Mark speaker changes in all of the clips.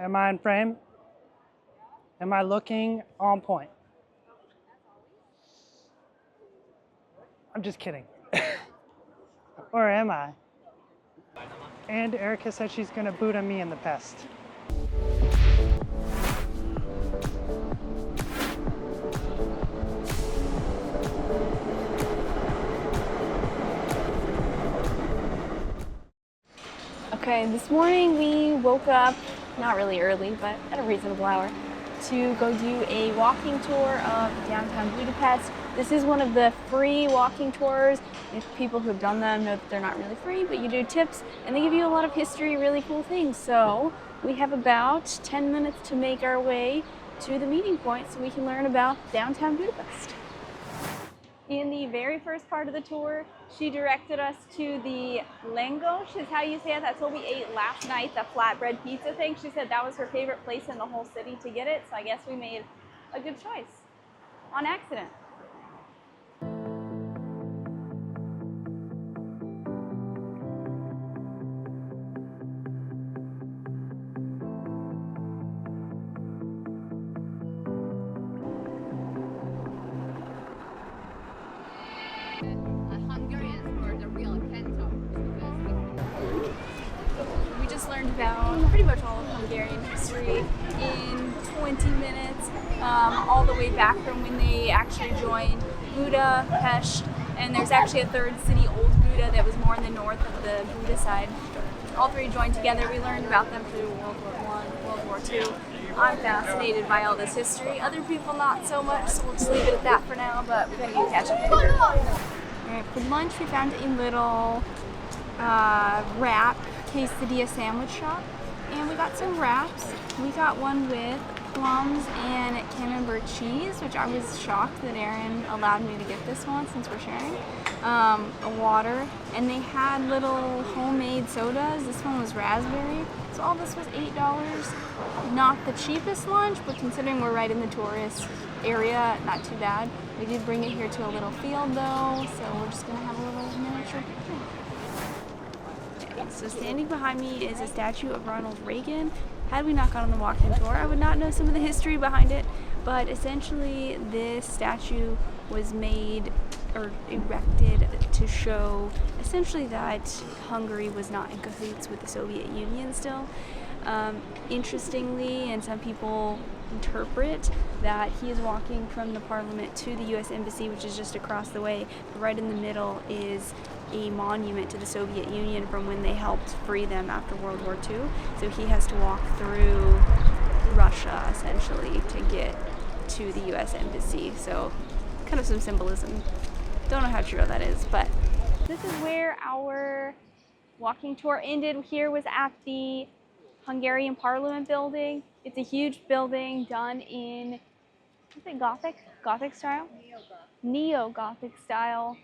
Speaker 1: Am I in frame? Am I looking on point? I'm just kidding. Or am I? And Erica said she's gonna Buddha me in the pest.
Speaker 2: Okay, this morning we woke up, not really early, but at a reasonable hour, to go do a walking tour of downtown Budapest. This is one of the free walking tours. If people who have done them know that they're not really free, but you do tips, and they give you a lot of history, really cool things. So we have about 10 minutes to make our way to the meeting point so we can learn about downtown Budapest. In the very first part of the tour, she directed us to the Langos, is how you say it. That's what we ate last night, the flatbread pizza thing. She said that was her favorite place in the whole city to get it, so I guess we made a good choice on accident. We just learned about pretty much all of Hungarian history in 20 minutes, all the way back from when they actually joined Budapest, and there's actually a third city, Old Buda, that was more in the north of the Buda side. All three joined together. We learned about them through World War I, World War II. I'm fascinated by all this history. Other people not so much, so we'll just leave it at that for now, but we're going to catch up later. Alright, for lunch we found a little wrap quesadilla sandwich shop, and we got some wraps. We got one with plums and camembert cheese, which I was shocked that Aaron allowed me to get this one since we're sharing. A water, and they had little homemade sodas. This one was raspberry, so all this was $8. Not the cheapest lunch, but considering we're right in the tourist area, not too bad. We did bring it here to a little field though, so we're just gonna have a little miniature picnic. So standing behind me is a statue of Ronald Reagan. Had we not gone on the walking tour, I would not know some of the history behind it, but essentially this statue was made or erected to show essentially that Hungary was not in cahoots with the Soviet Union still. Interestingly, and some people interpret that he is walking from the parliament to the US Embassy, which is just across the way. But right in the middle is a monument to the Soviet Union from when they helped free them after World War II. So he has to walk through Russia essentially to get to the US Embassy. So kind of some symbolism. Don't know how true that is, but this is where our walking tour ended. Here was at the Hungarian Parliament building. It's a huge building done in, is it Gothic style? Neo-Gothic style.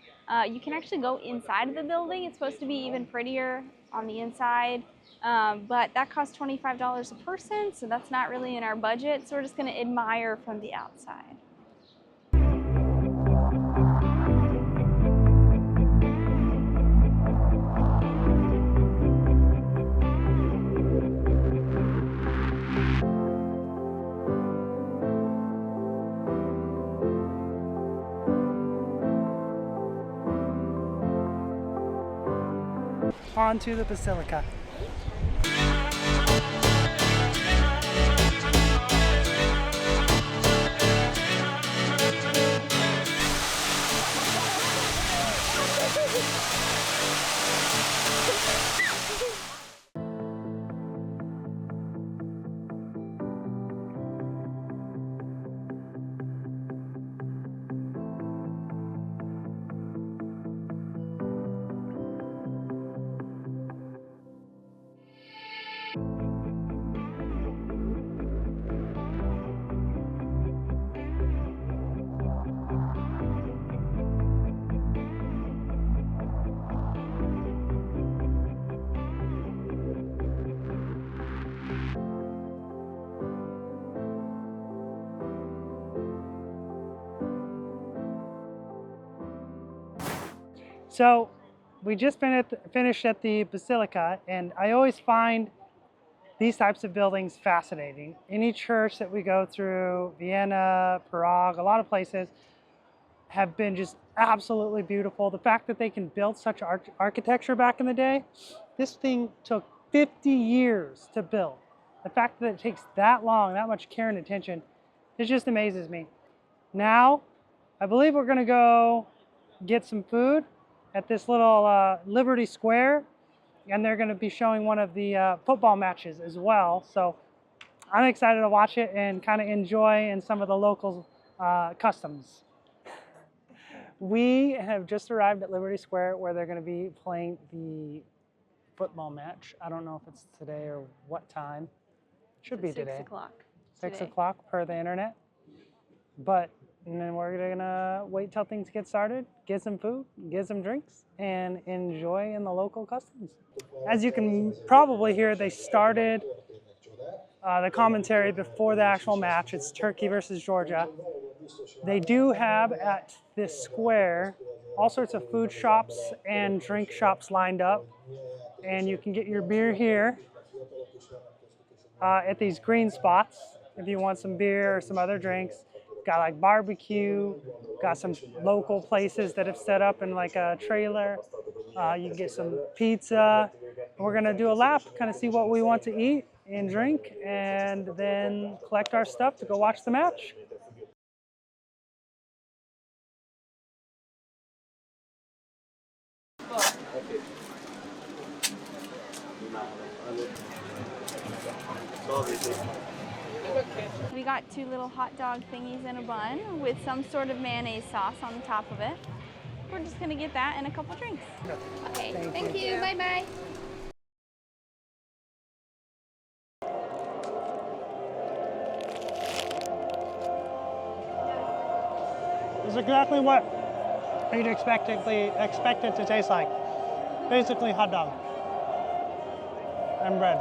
Speaker 2: You can actually go inside of the building. It's supposed to be even prettier on the inside, but that costs $25 a person, so that's not really in our budget, so we're just going to admire from the outside.
Speaker 1: On to the Basilica. So we just finished at the Basilica, and I always find these types of buildings fascinating. Any church that we go through, Vienna, Prague, a lot of places have been just absolutely beautiful. The fact that they can build such architecture back in the day, this thing took 50 years to build. The fact that it takes that long, that much care and attention, it just amazes me. Now, I believe we're gonna go get some food at this little Liberty Square, and they're gonna be showing one of the football matches as well. So I'm excited to watch it and kind of enjoy in some of the local customs. We have just arrived at Liberty Square where they're gonna be playing the football match. I don't know if it's today or what time. Should be today.
Speaker 2: 6 o'clock.
Speaker 1: 6 o'clock per the internet. But and then we're gonna wait till things get started, get some food, get some drinks, and enjoy in the local customs. As you can probably hear, they started the commentary before the actual match. It's Turkey versus Georgia. They do have at this square all sorts of food shops and drink shops lined up. And you can get your beer here at these green spots if you want some beer or some other drinks. Got like barbecue, got some local places that have set up in like a trailer. You can get some pizza. We're gonna do a lap, kind of see what we want to eat and drink, and then collect our stuff to go watch the match.
Speaker 2: We got 2 little hot dog thingies in a bun with some sort of mayonnaise sauce on the top of it. We're just gonna get that and a couple drinks. Okay, thank you. Bye-bye.
Speaker 1: It's exactly what you'd expect it to taste like. Basically hot dog and bread.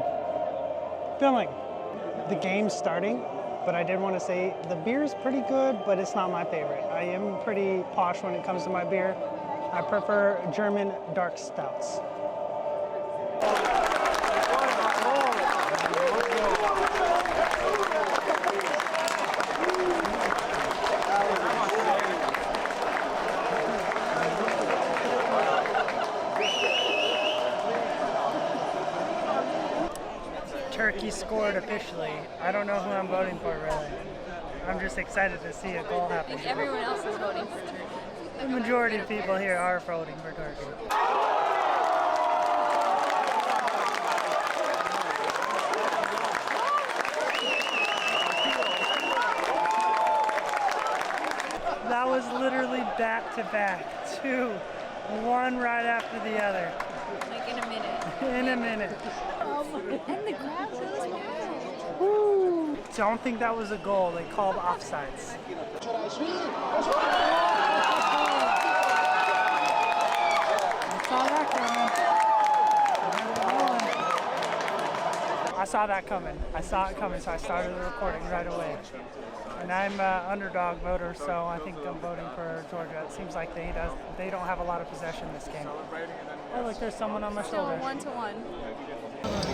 Speaker 1: Filling. The game's starting, but I did want to say the beer is pretty good, but it's not my favorite. I am pretty posh when it comes to my beer. I prefer German dark stouts. Turkey scored officially. I don't know who I'm voting for, really. I'm just excited to see a goal happen.
Speaker 2: I think everyone else is voting for Turkey.
Speaker 1: The majority of people here are voting for Turkey. That was literally back to back. 2, 1 right after the other.
Speaker 2: Like in a minute.
Speaker 1: In a minute.
Speaker 2: And the crowd goes wild.
Speaker 1: Woo. Don't think that was a goal. They called offsides. I saw that coming. I saw it coming, so I started the recording right away. And I'm an underdog voter, so I think I'm voting for Georgia. It seems like they don't have a lot of possession this game. Oh, look, there's someone on my
Speaker 2: Still
Speaker 1: shoulder.
Speaker 2: 1-1.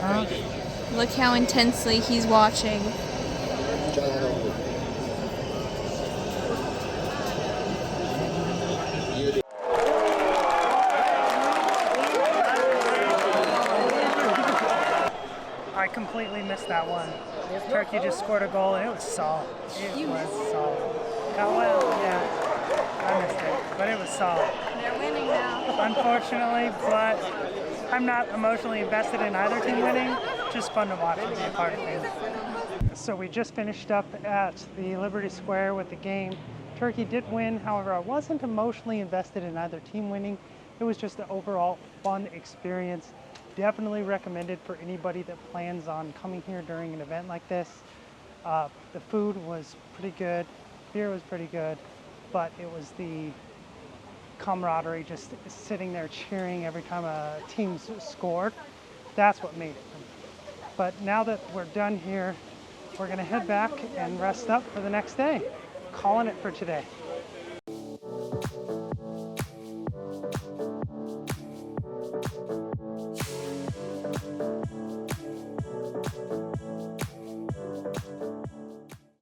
Speaker 1: Huh?
Speaker 2: Look how intensely he's watching.
Speaker 1: I completely missed that one. Turkey just scored a goal, and it was solid. It was solid. Oh, well, yeah, I missed it, but it was solid.
Speaker 2: They're winning now.
Speaker 1: Unfortunately, but I'm not emotionally invested in either team winning. Just fun to watch and be a part of things. So we just finished up at the Liberty Square with the game. Turkey did win, however, I wasn't emotionally invested in either team winning. It was just an overall fun experience. Definitely recommended for anybody that plans on coming here during an event like this. The food was pretty good, beer was pretty good, but it was the camaraderie, just sitting there cheering every time a team scored. That's what made it. But now that we're done here, we're gonna head back and rest up for the next day. Calling it for today.